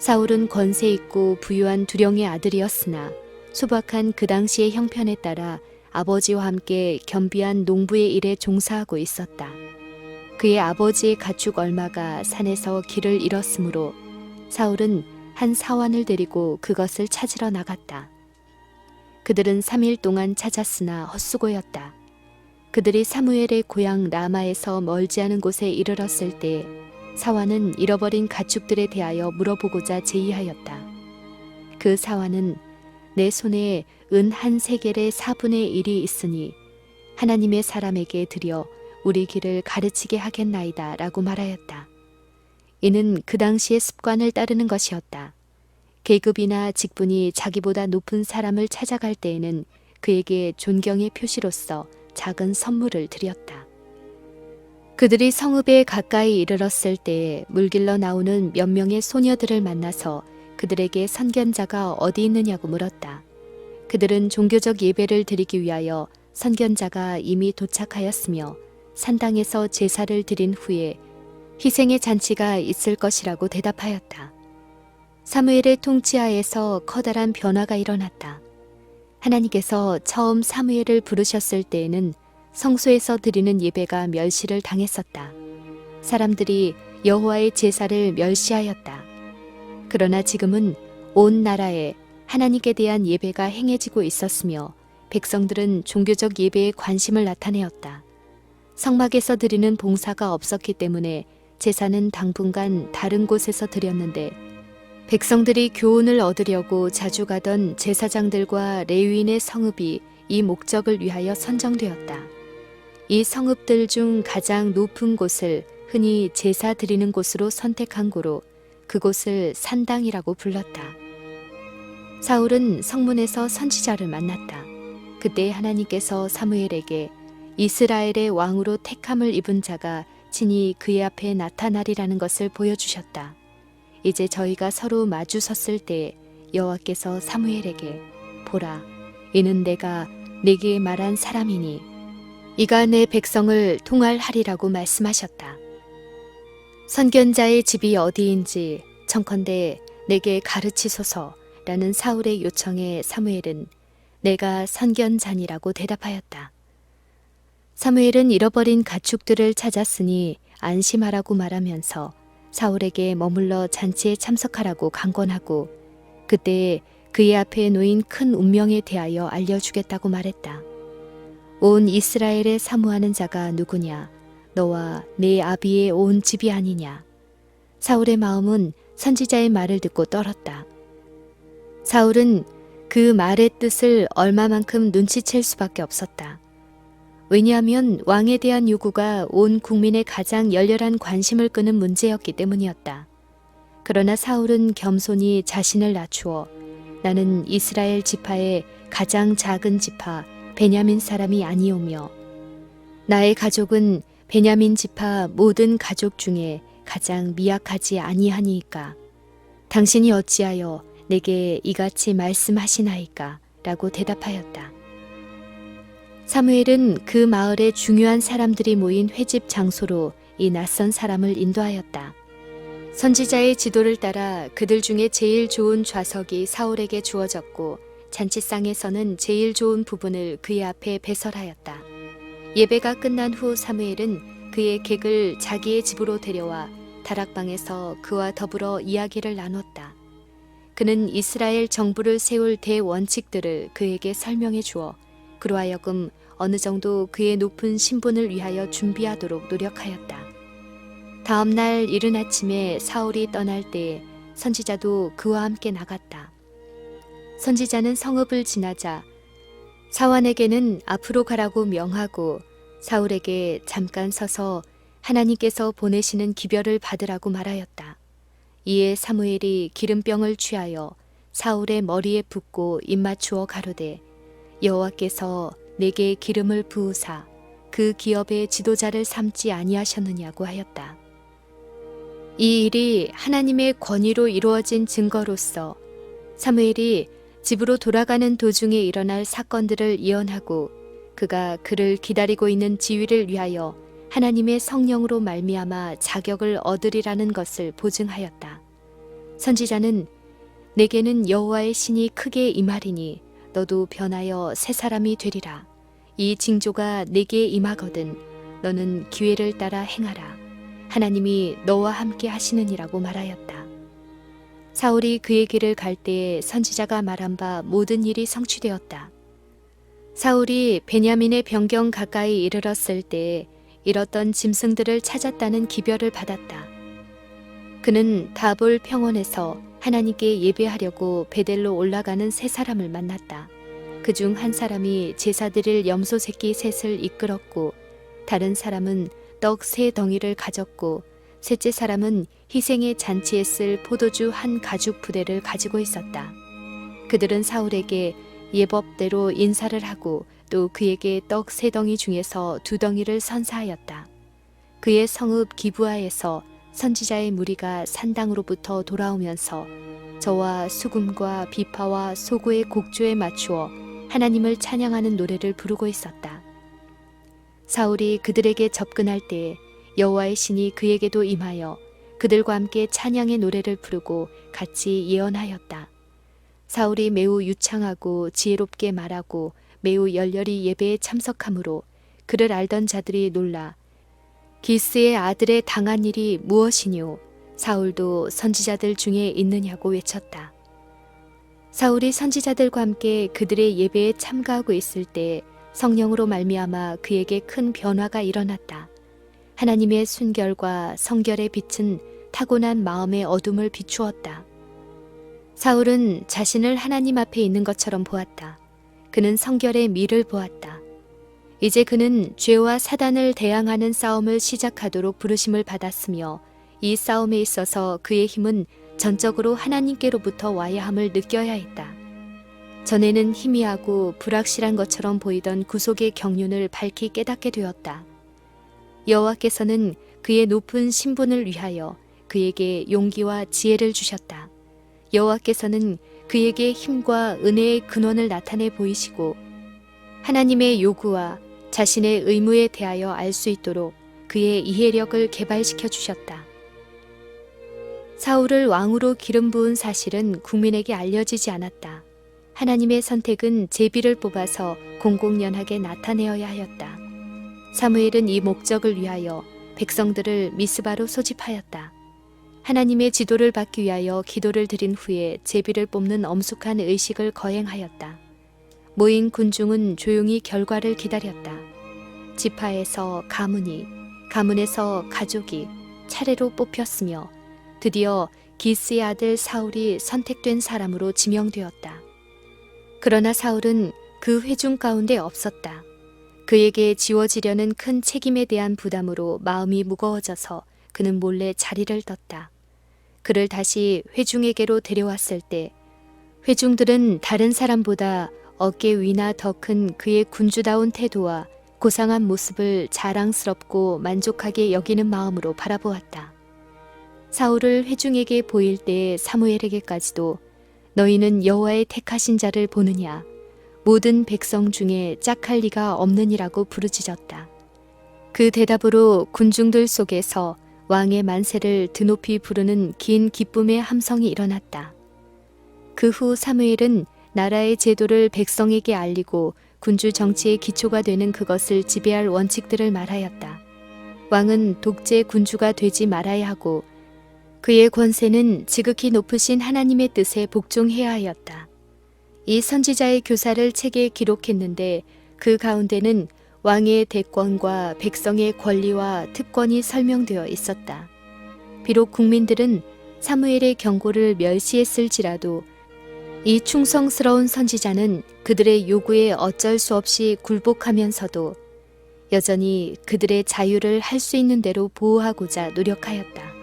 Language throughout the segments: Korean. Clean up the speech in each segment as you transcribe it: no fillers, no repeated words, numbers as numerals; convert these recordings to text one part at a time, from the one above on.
사울은 권세 있고 부유한 두령의 아들이었으나 소박한 그 당시의 형편에 따라 아버지와 함께 겸비한 농부의 일에 종사하고 있었다. 그의 아버지의 가축 얼마가 산에서 길을 잃었으므로 사울은 한 사환을 데리고 그것을 찾으러 나갔다. 그들은 3일 동안 찾았으나 헛수고였다. 그들이 사무엘의 고향 라마에서 멀지 않은 곳에 이르렀을 때 사환은 잃어버린 가축들에 대하여 물어보고자 제의하였다. 그 사환은 내 손에 은 한 세겔의 4분의 1이 있으니 하나님의 사람에게 드려 우리 길을 가르치게 하겠나이다 라고 말하였다. 이는 그 당시의 습관을 따르는 것이었다. 계급이나 직분이 자기보다 높은 사람을 찾아갈 때에는 그에게 존경의 표시로서 작은 선물을 드렸다. 그들이 성읍에 가까이 이르렀을 때에 물길러 나오는 몇 명의 소녀들을 만나서 그들에게 선견자가 어디 있느냐고 물었다. 그들은 종교적 예배를 드리기 위하여 선견자가 이미 도착하였으며 산당에서 제사를 드린 후에 희생의 잔치가 있을 것이라고 대답하였다. 사무엘의 통치하에서 커다란 변화가 일어났다. 하나님께서 처음 사무엘을 부르셨을 때에는 성소에서 드리는 예배가 멸시를 당했었다. 사람들이 여호와의 제사를 멸시하였다. 그러나 지금은 온 나라에 하나님께 대한 예배가 행해지고 있었으며 백성들은 종교적 예배에 관심을 나타내었다. 성막에서 드리는 봉사가 없었기 때문에 제사는 당분간 다른 곳에서 드렸는데 백성들이 교훈을 얻으려고 자주 가던 제사장들과 레위인의 성읍이 이 목적을 위하여 선정되었다. 이 성읍들 중 가장 높은 곳을 흔히 제사 드리는 곳으로 선택한 고로 그곳을 산당이라고 불렀다. 사울은 성문에서 선지자를 만났다. 그때 하나님께서 사무엘에게 이스라엘의 왕으로 택함을 입은 자가 친히 그의 앞에 나타나리라는 것을 보여주셨다. 이제 저희가 서로 마주 섰을 때 여호와께서 사무엘에게 보라, 이는 내가 네게 말한 사람이니 이가 내 백성을 통할하리라고 말씀하셨다. 선견자의 집이 어디인지 청컨대 내게 가르치소서라는 사울의 요청에 사무엘은 내가 선견자니라고 대답하였다. 사무엘은 잃어버린 가축들을 찾았으니 안심하라고 말하면서 사울에게 머물러 잔치에 참석하라고 강권하고 그때 그의 앞에 놓인 큰 운명에 대하여 알려주겠다고 말했다. 온 이스라엘에 사무하는 자가 누구냐? 너와 네 아비의 온 집이 아니냐? 사울의 마음은 선지자의 말을 듣고 떨었다. 사울은 그 말의 뜻을 얼마만큼 눈치챌 수밖에 없었다. 왜냐하면 왕에 대한 요구가 온 국민의 가장 열렬한 관심을 끄는 문제였기 때문이었다. 그러나 사울은 겸손히 자신을 낮추어 나는 이스라엘 지파의 가장 작은 지파 베냐민 사람이 아니오며 나의 가족은 베냐민 지파 모든 가족 중에 가장 미약하지 아니하니이까 당신이 어찌하여 내게 이같이 말씀하시나이까 라고 대답하였다. 사무엘은 그 마을의 중요한 사람들이 모인 회집 장소로 이 낯선 사람을 인도하였다. 선지자의 지도를 따라 그들 중에 제일 좋은 좌석이 사울에게 주어졌고 잔치상에서는 제일 좋은 부분을 그의 앞에 배설하였다. 예배가 끝난 후 사무엘은 그의 객을 자기의 집으로 데려와 다락방에서 그와 더불어 이야기를 나눴다. 그는 이스라엘 정부를 세울 대원칙들을 그에게 설명해 주어 그로 하여금 어느 정도 그의 높은 신분을 위하여 준비하도록 노력하였다. 다음 날 이른 아침에 사울이 떠날 때 선지자도 그와 함께 나갔다. 선지자는 성읍을 지나자 사환에게는 앞으로 가라고 명하고 사울에게 잠깐 서서 하나님께서 보내시는 기별을 받으라고 말하였다. 이에 사무엘이 기름병을 취하여 사울의 머리에 붓고 입맞추어 가로되 여호와께서 내게 기름을 부으사 그 기업의 지도자를 삼지 아니하셨느냐고 하였다. 이 일이 하나님의 권위로 이루어진 증거로서 사무엘이 집으로 돌아가는 도중에 일어날 사건들을 예언하고 그가 그를 기다리고 있는 지위를 위하여 하나님의 성령으로 말미암아 자격을 얻으리라는 것을 보증하였다. 선지자는 내게는 여호와의 신이 크게 임하리니 너도 변하여 새 사람이 되리라. 이 징조가 내게 임하거든 너는 기회를 따라 행하라. 하나님이 너와 함께 하시느니라고 말하였다. 사울이 그의 길을 갈 때에 선지자가 말한 바 모든 일이 성취되었다. 사울이 베냐민의 변경 가까이 이르렀을 때에 잃었던 짐승들을 찾았다는 기별을 받았다. 그는 다볼 평원에서 하나님께 예배하려고 베델로 올라가는 세 사람을 만났다. 그중 한 사람이 제사 드릴 염소 새끼 셋을 이끌었고 다른 사람은 떡 세 덩이를 가졌고 셋째 사람은 희생의 잔치에 쓸 포도주 한 가죽 부대를 가지고 있었다. 그들은 사울에게 예법대로 인사를 하고 또 그에게 떡 세 덩이 중에서 두 덩이를 선사하였다. 그의 성읍 기브아에서 선지자의 무리가 산당으로부터 돌아오면서 저와 수금과 비파와 소고의 곡조에 맞추어 하나님을 찬양하는 노래를 부르고 있었다. 사울이 그들에게 접근할 때에 여호와의 신이 그에게도 임하여 그들과 함께 찬양의 노래를 부르고 같이 예언하였다. 사울이 매우 유창하고 지혜롭게 말하고 매우 열렬히 예배에 참석하므로 그를 알던 자들이 놀라 기스의 아들의 당한 일이 무엇이뇨? 사울도 선지자들 중에 있느냐고 외쳤다. 사울이 선지자들과 함께 그들의 예배에 참가하고 있을 때 성령으로 말미암아 그에게 큰 변화가 일어났다. 하나님의 순결과 성결의 빛은 타고난 마음의 어둠을 비추었다. 사울은 자신을 하나님 앞에 있는 것처럼 보았다. 그는 성결의 미를 보았다. 이제 그는 죄와 사단을 대항하는 싸움을 시작하도록 부르심을 받았으며 이 싸움에 있어서 그의 힘은 전적으로 하나님께로부터 와야 함을 느껴야 했다. 전에는 희미하고 불확실한 것처럼 보이던 구속의 경륜을 밝히 깨닫게 되었다. 여호와께서는 그의 높은 신분을 위하여 그에게 용기와 지혜를 주셨다. 여호와께서는 그에게 힘과 은혜의 근원을 나타내 보이시고 하나님의 요구와 자신의 의무에 대하여 알 수 있도록 그의 이해력을 개발시켜 주셨다. 사울을 왕으로 기름 부은 사실은 국민에게 알려지지 않았다. 하나님의 선택은 제비를 뽑아서 공공연하게 나타내어야 하였다. 사무엘은 이 목적을 위하여 백성들을 미스바로 소집하였다. 하나님의 지도를 받기 위하여 기도를 드린 후에 제비를 뽑는 엄숙한 의식을 거행하였다. 모인 군중은 조용히 결과를 기다렸다. 지파에서 가문이, 가문에서 가족이 차례로 뽑혔으며 드디어 기스의 아들 사울이 선택된 사람으로 지명되었다. 그러나 사울은 그 회중 가운데 없었다. 그에게 지워지려는 큰 책임에 대한 부담으로 마음이 무거워져서 그는 몰래 자리를 떴다. 그를 다시 회중에게로 데려왔을 때 회중들은 다른 사람보다 어깨 위나 더 큰 그의 군주다운 태도와 고상한 모습을 자랑스럽고 만족하게 여기는 마음으로 바라보았다. 사울을 회중에게 보일 때에 사무엘에게까지도 너희는 여호와의 택하신 자를 보느냐 모든 백성 중에 짝할 리가 없느니라고 부르짖었다. 그 대답으로 군중들 속에서 왕의 만세를 드높이 부르는 긴 기쁨의 함성이 일어났다. 그 후 사무엘은 나라의 제도를 백성에게 알리고 군주 정치의 기초가 되는 그것을 지배할 원칙들을 말하였다. 왕은 독재 군주가 되지 말아야 하고 그의 권세는 지극히 높으신 하나님의 뜻에 복종해야 하였다. 이 선지자의 교사를 책에 기록했는데 그 가운데는 왕의 대권과 백성의 권리와 특권이 설명되어 있었다. 비록 국민들은 사무엘의 경고를 멸시했을지라도 이 충성스러운 선지자는 그들의 요구에 어쩔 수 없이 굴복하면서도 여전히 그들의 자유를 할 수 있는 대로 보호하고자 노력하였다.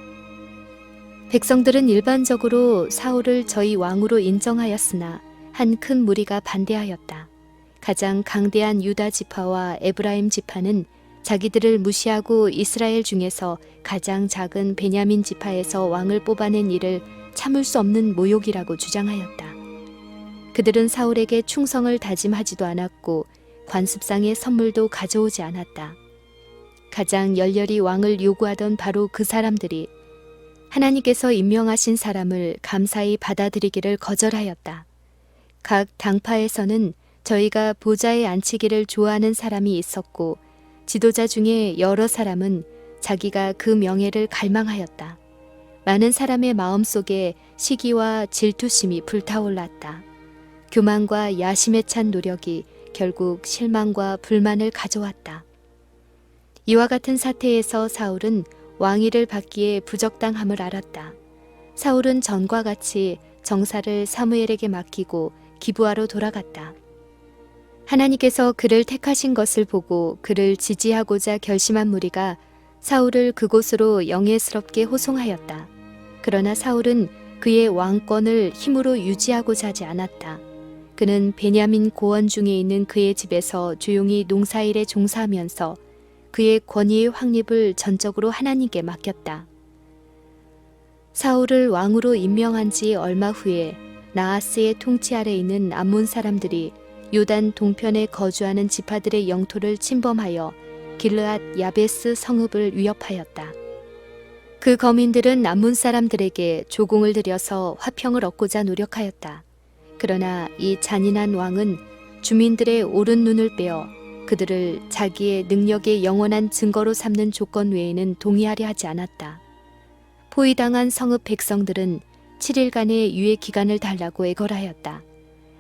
백성들은 일반적으로 사울을 저희 왕으로 인정하였으나 한 큰 무리가 반대하였다. 가장 강대한 유다 지파와 에브라임 지파는 자기들을 무시하고 이스라엘 중에서 가장 작은 베냐민 지파에서 왕을 뽑아낸 일을 참을 수 없는 모욕이라고 주장하였다. 그들은 사울에게 충성을 다짐하지도 않았고 관습상의 선물도 가져오지 않았다. 가장 열렬히 왕을 요구하던 바로 그 사람들이 하나님께서 임명하신 사람을 감사히 받아들이기를 거절하였다. 각 당파에서는 저희가 보좌에 앉히기를 좋아하는 사람이 있었고 지도자 중에 여러 사람은 자기가 그 명예를 갈망하였다. 많은 사람의 마음속에 시기와 질투심이 불타올랐다. 교만과 야심에 찬 노력이 결국 실망과 불만을 가져왔다. 이와 같은 사태에서 사울은 왕위를 받기에 부적당함을 알았다. 사울은 전과 같이 정사를 사무엘에게 맡기고 기브아로 돌아갔다. 하나님께서 그를 택하신 것을 보고 그를 지지하고자 결심한 무리가 사울을 그곳으로 영예스럽게 호송하였다. 그러나 사울은 그의 왕권을 힘으로 유지하고자 하지 않았다. 그는 베냐민 고원 중에 있는 그의 집에서 조용히 농사일에 종사하면서 그의 권위의 확립을 전적으로 하나님께 맡겼다. 사울을 왕으로 임명한 지 얼마 후에 나하스의 통치 아래 있는 암몬 사람들이 요단 동편에 거주하는 지파들의 영토를 침범하여 길르앗 야베스 성읍을 위협하였다. 그 거민들은 암몬 사람들에게 조공을 들여서 화평을 얻고자 노력하였다. 그러나 이 잔인한 왕은 주민들의 오른 눈을 빼어 그들을 자기의 능력의 영원한 증거로 삼는 조건 외에는 동의하려 하지 않았다. 포위당한 성읍 백성들은 7일간의 유예 기간을 달라고 애걸하였다.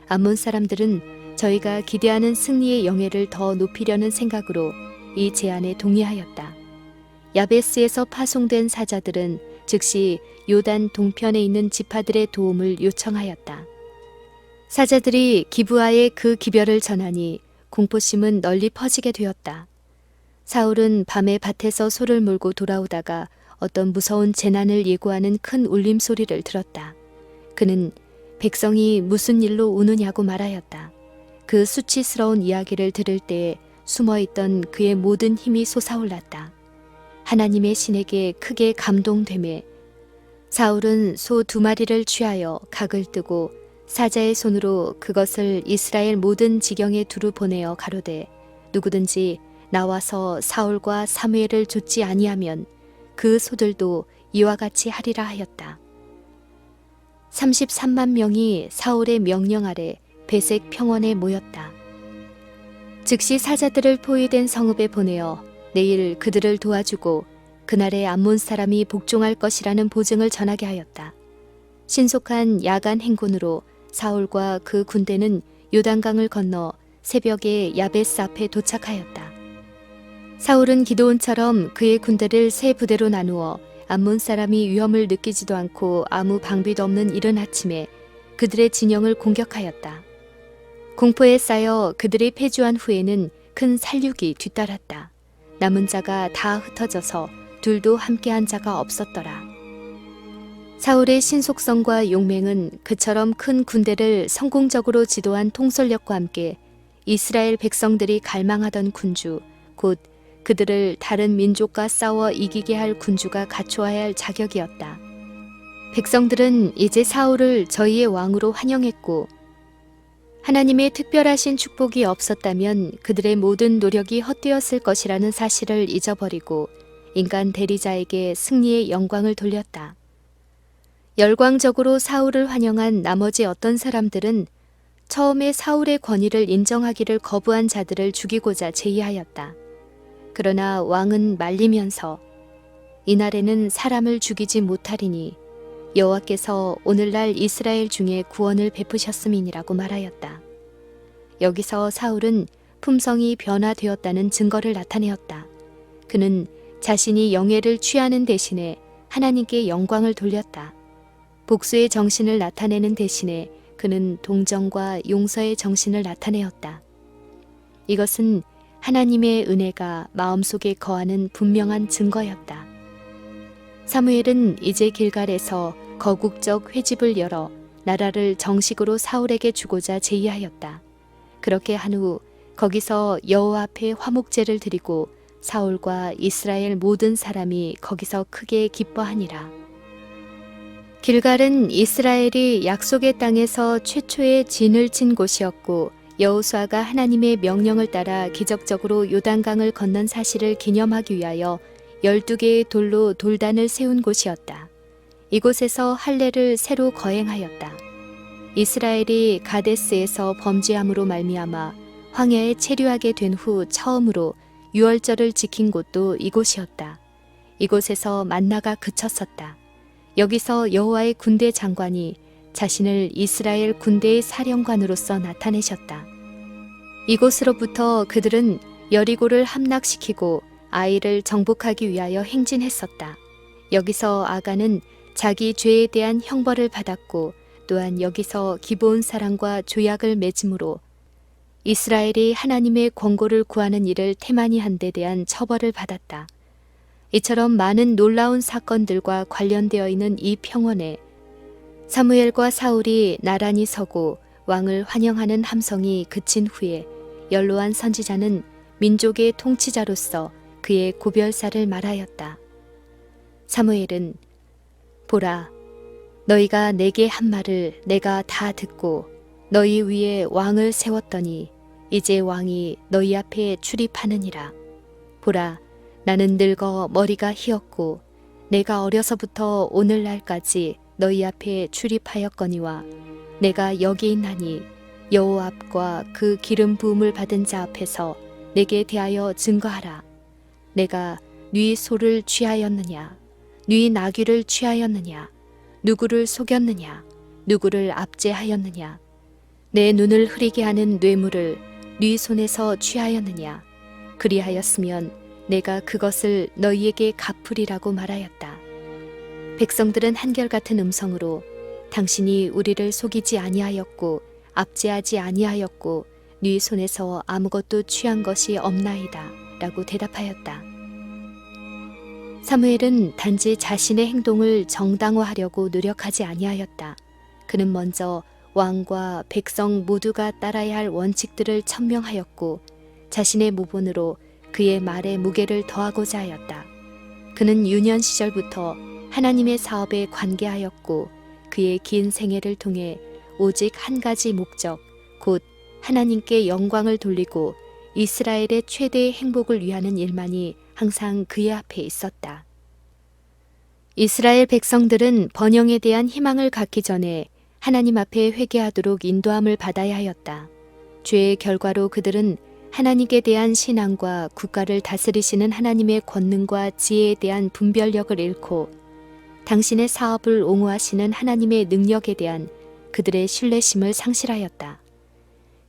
암몬 사람들은 저희가 기대하는 승리의 영예를 더 높이려는 생각으로 이 제안에 동의하였다. 야베스에서 파송된 사자들은 즉시 요단 동편에 있는 지파들의 도움을 요청하였다. 사자들이 기브아의 그 기별을 전하니 공포심은 널리 퍼지게 되었다. 사울은 밤에 밭에서 소를 몰고 돌아오다가 어떤 무서운 재난을 예고하는 큰 울림소리를 들었다. 그는 백성이 무슨 일로 우느냐고 말하였다. 그 수치스러운 이야기를 들을 때에 숨어있던 그의 모든 힘이 솟아올랐다. 하나님의 신에게 크게 감동되매 사울은 소 2마리를 취하여 각을 뜨고 사자의 손으로 그것을 이스라엘 모든 지경에 두루 보내어 가로되 누구든지 나와서 사울과 사무엘을 좇지 아니하면 그 소들도 이와 같이 하리라 하였다. 33만 명이 사울의 명령 아래 베색 평원에 모였다. 즉시 사자들을 포위된 성읍에 보내어 내일 그들을 도와주고 그날에 암몬 사람이 복종할 것이라는 보증을 전하게 하였다. 신속한 야간 행군으로 사울과 그 군대는 요단강을 건너 새벽에 야베스 앞에 도착하였다. 사울은 기드온처럼 그의 군대를 세 부대로 나누어 암몬 사람이 위험을 느끼지도 않고 아무 방비도 없는 이른 아침에 그들의 진영을 공격하였다. 공포에 쌓여 그들이 패주한 후에는 큰 살육이 뒤따랐다. 남은 자가 다 흩어져서 둘도 함께한 자가 없었더라. 사울의 신속성과 용맹은 그처럼 큰 군대를 성공적으로 지도한 통솔력과 함께 이스라엘 백성들이 갈망하던 군주, 곧 그들을 다른 민족과 싸워 이기게 할 군주가 갖추어야 할 자격이었다. 백성들은 이제 사울을 저희의 왕으로 환영했고 하나님의 특별하신 축복이 없었다면 그들의 모든 노력이 헛되었을 것이라는 사실을 잊어버리고 인간 대리자에게 승리의 영광을 돌렸다. 열광적으로 사울을 환영한 나머지 어떤 사람들은 처음에 사울의 권위를 인정하기를 거부한 자들을 죽이고자 제의하였다. 그러나 왕은 말리면서 이날에는 사람을 죽이지 못하리니 여호와께서 오늘날 이스라엘 중에 구원을 베푸셨음이니라고 말하였다. 여기서 사울은 품성이 변화되었다는 증거를 나타내었다. 그는 자신이 영예를 취하는 대신에 하나님께 영광을 돌렸다. 복수의 정신을 나타내는 대신에 그는 동정과 용서의 정신을 나타내었다. 이것은 하나님의 은혜가 마음속에 거하는 분명한 증거였다. 사무엘은 이제 길갈에서 거국적 회집을 열어 나라를 정식으로 사울에게 주고자 제의하였다. 그렇게 한 후 거기서 여호와 앞에 화목제를 드리고 사울과 이스라엘 모든 사람이 거기서 크게 기뻐하니라. 길갈은 이스라엘이 약속의 땅에서 최초의 진을 친 곳이었고 여호수아가 하나님의 명령을 따라 기적적으로 요단강을 건넌 사실을 기념하기 위하여 12개의 돌로 돌단을 세운 곳이었다. 이곳에서 할례를 새로 거행하였다. 이스라엘이 가데스에서 범죄함으로 말미암아 황야에 체류하게 된 후 처음으로 유월절을 지킨 곳도 이곳이었다. 이곳에서 만나가 그쳤었다. 여기서 여호와의 군대 장관이 자신을 이스라엘 군대의 사령관으로서 나타내셨다. 이곳으로부터 그들은 여리고를 함락시키고 아이를 정복하기 위하여 행진했었다. 여기서 아간은 자기 죄에 대한 형벌을 받았고 또한 여기서 기브온 사람과 조약을 맺음으로 이스라엘이 하나님의 권고를 구하는 일을 태만히 한 데 대한 처벌을 받았다. 이처럼 많은 놀라운 사건들과 관련되어 있는 이 평원에 사무엘과 사울이 나란히 서고 왕을 환영하는 함성이 그친 후에 열로한 선지자는 민족의 통치자로서 그의 고별사를 말하였다. 사무엘은 보라, 너희가 내게 한 말을 내가 다 듣고 너희 위에 왕을 세웠더니 이제 왕이 너희 앞에 출입하느니라. 보라, 나는 늙어 머리가 희었고 내가 어려서부터 오늘날까지 너희 앞에 출입하였거니와 내가 여기 있나니 여호와 앞과 그 기름 부음을 받은 자 앞에서 내게 대하여 증거하라. 내가 네 소를 취하였느냐, 네 나귀를 취하였느냐, 누구를 속였느냐, 누구를 압제하였느냐, 내 눈을 흐리게 하는 뇌물을 네 손에서 취하였느냐. 그리하였으면 내가 그것을 너희에게 갚으리라고 말하였다. 백성들은 한결같은 음성으로 당신이 우리를 속이지 아니하였고 압제하지 아니하였고 네 손에서 아무것도 취한 것이 없나이다 라고 대답하였다. 사무엘은 단지 자신의 행동을 정당화하려고 노력하지 아니하였다. 그는 먼저 왕과 백성 모두가 따라야 할 원칙들을 천명하였고 자신의 모본으로 그의 말에 무게를 더하고자 하였다. 그는 유년 시절부터 하나님의 사업에 관계하였고 그의 긴 생애를 통해 오직 한 가지 목적, 곧 하나님께 영광을 돌리고 이스라엘의 최대의 행복을 위하는 일만이 항상 그의 앞에 있었다. 이스라엘 백성들은 번영에 대한 희망을 갖기 전에 하나님 앞에 회개하도록 인도함을 받아야 하였다. 죄의 결과로 그들은 하나님께 대한 신앙과 국가를 다스리시는 하나님의 권능과 지혜에 대한 분별력을 잃고 당신의 사업을 옹호하시는 하나님의 능력에 대한 그들의 신뢰심을 상실하였다.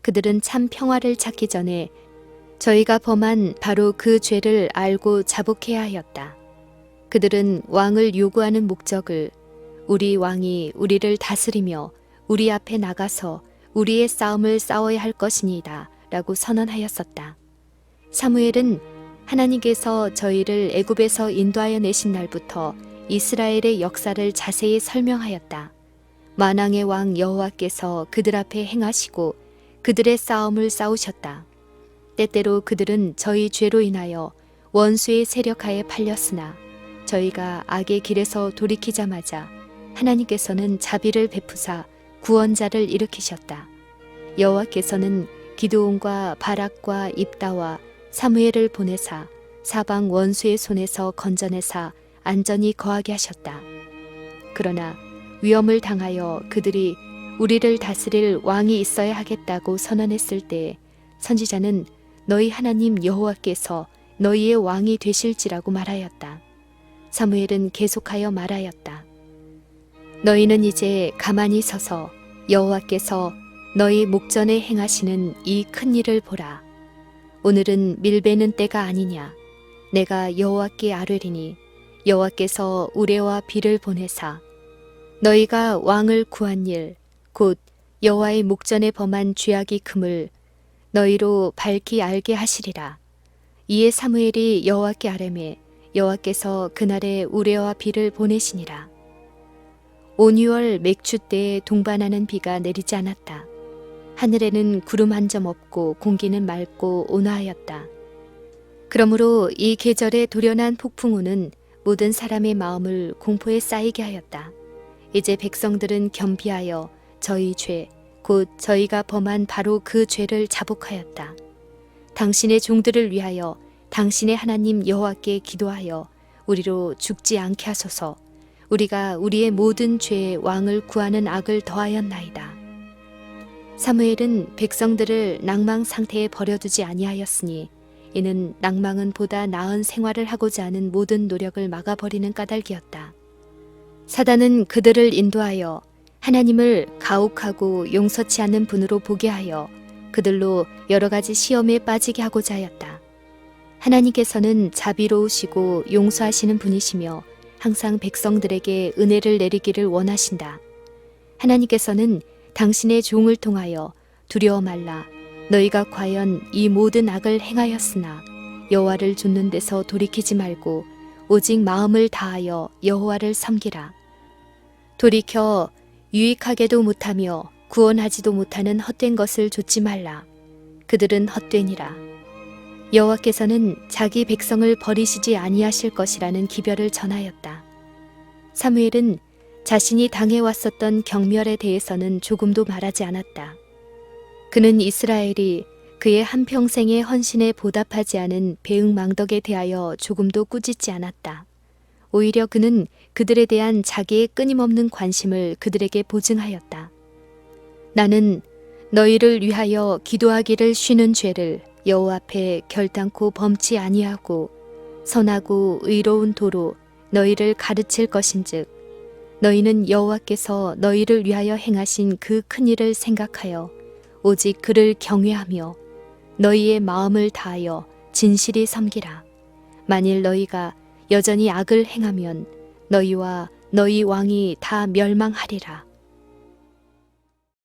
그들은 참 평화를 찾기 전에 저희가 범한 바로 그 죄를 알고 자복해야 하였다. 그들은 왕을 요구하는 목적을 우리 왕이 우리를 다스리며 우리 앞에 나가서 우리의 싸움을 싸워야 할 것이니이다 라고 선언하였었다. 사무엘은 하나님께서 저희를 애굽에서 인도하여 내신 날부터 이스라엘의 역사를 자세히 설명하였다. 만왕의 왕 여호와께서 그들 앞에 행하시고 그들의 싸움을 싸우셨다. 때때로 그들은 저희 죄로 인하여 원수의 세력하에 팔렸으나 저희가 악의 길에서 돌이키자마자 하나님께서는 자비를 베푸사 구원자를 일으키셨다. 여호와께서는 기드온과 바락과 입다와 사무엘을 보내사 사방 원수의 손에서 건져내사 안전히 거하게 하셨다. 그러나 위험을 당하여 그들이 우리를 다스릴 왕이 있어야 하겠다고 선언했을 때 선지자는 너희 하나님 여호와께서 너희의 왕이 되실지라고 말하였다. 사무엘은 계속하여 말하였다. 너희는 이제 가만히 서서 여호와께서 너희 목전에 행하시는 이 큰 일을 보라. 오늘은 밀베는 때가 아니냐. 내가 여호와께 아뢰리니 여호와께서 우레와 비를 보내사 너희가 왕을 구한 일 곧 여호와의 목전에 범한 죄악이 금을 너희로 밝히 알게 하시리라. 이에 사무엘이 여호와께 아뢰매 여호와께서 그날에 우레와 비를 보내시니라. 온유월 맥추 때에 동반하는 비가 내리지 않았다. 하늘에는 구름 한 점 없고 공기는 맑고 온화하였다. 그러므로 이 계절에 돌연한 폭풍우는 모든 사람의 마음을 공포에 쌓이게 하였다. 이제 백성들은 겸비하여 저희 죄, 곧 저희가 범한 바로 그 죄를 자복하였다. 당신의 종들을 위하여 당신의 하나님 여호와께 기도하여 우리로 죽지 않게 하소서. 우리가 우리의 모든 죄에 왕을 구하는 악을 더하였나이다. 사무엘은 백성들을 낭망 상태에 버려두지 아니하였으니 이는 낭망은 보다 나은 생활을 하고자 하는 모든 노력을 막아버리는 까닭이었다. 사단은 그들을 인도하여 하나님을 가혹하고 용서치 않는 분으로 보게 하여 그들로 여러 가지 시험에 빠지게 하고자 하였다. 하나님께서는 자비로우시고 용서하시는 분이시며 항상 백성들에게 은혜를 내리기를 원하신다. 하나님께서는 당신의 종을 통하여 두려워 말라. 너희가 과연 이 모든 악을 행하였으나 여호와를 좇는 데서 돌이키지 말고 오직 마음을 다하여 여호와를 섬기라. 돌이켜 유익하게도 못하며 구원하지도 못하는 헛된 것을 좇지 말라. 그들은 헛되니라. 여호와께서는 자기 백성을 버리시지 아니하실 것이라는 기별을 전하였다. 사무엘은 자신이 당해왔었던 경멸에 대해서는 조금도 말하지 않았다. 그는 이스라엘이 그의 한평생의 헌신에 보답하지 않은 배응망덕에 대하여 조금도 꾸짖지 않았다. 오히려 그는 그들에 대한 자기의 끊임없는 관심을 그들에게 보증하였다. 나는 너희를 위하여 기도하기를 쉬는 죄를 여호와 앞에 결단코 범치 아니하고 선하고 의로운 도로 너희를 가르칠 것인즉 너희는 여호와께서 너희를 위하여 행하신 그 큰 일을 생각하여 오직 그를 경외하며 너희의 마음을 다하여 진실이 섬기라. 만일 너희가 여전히 악을 행하면 너희와 너희 왕이 다 멸망하리라.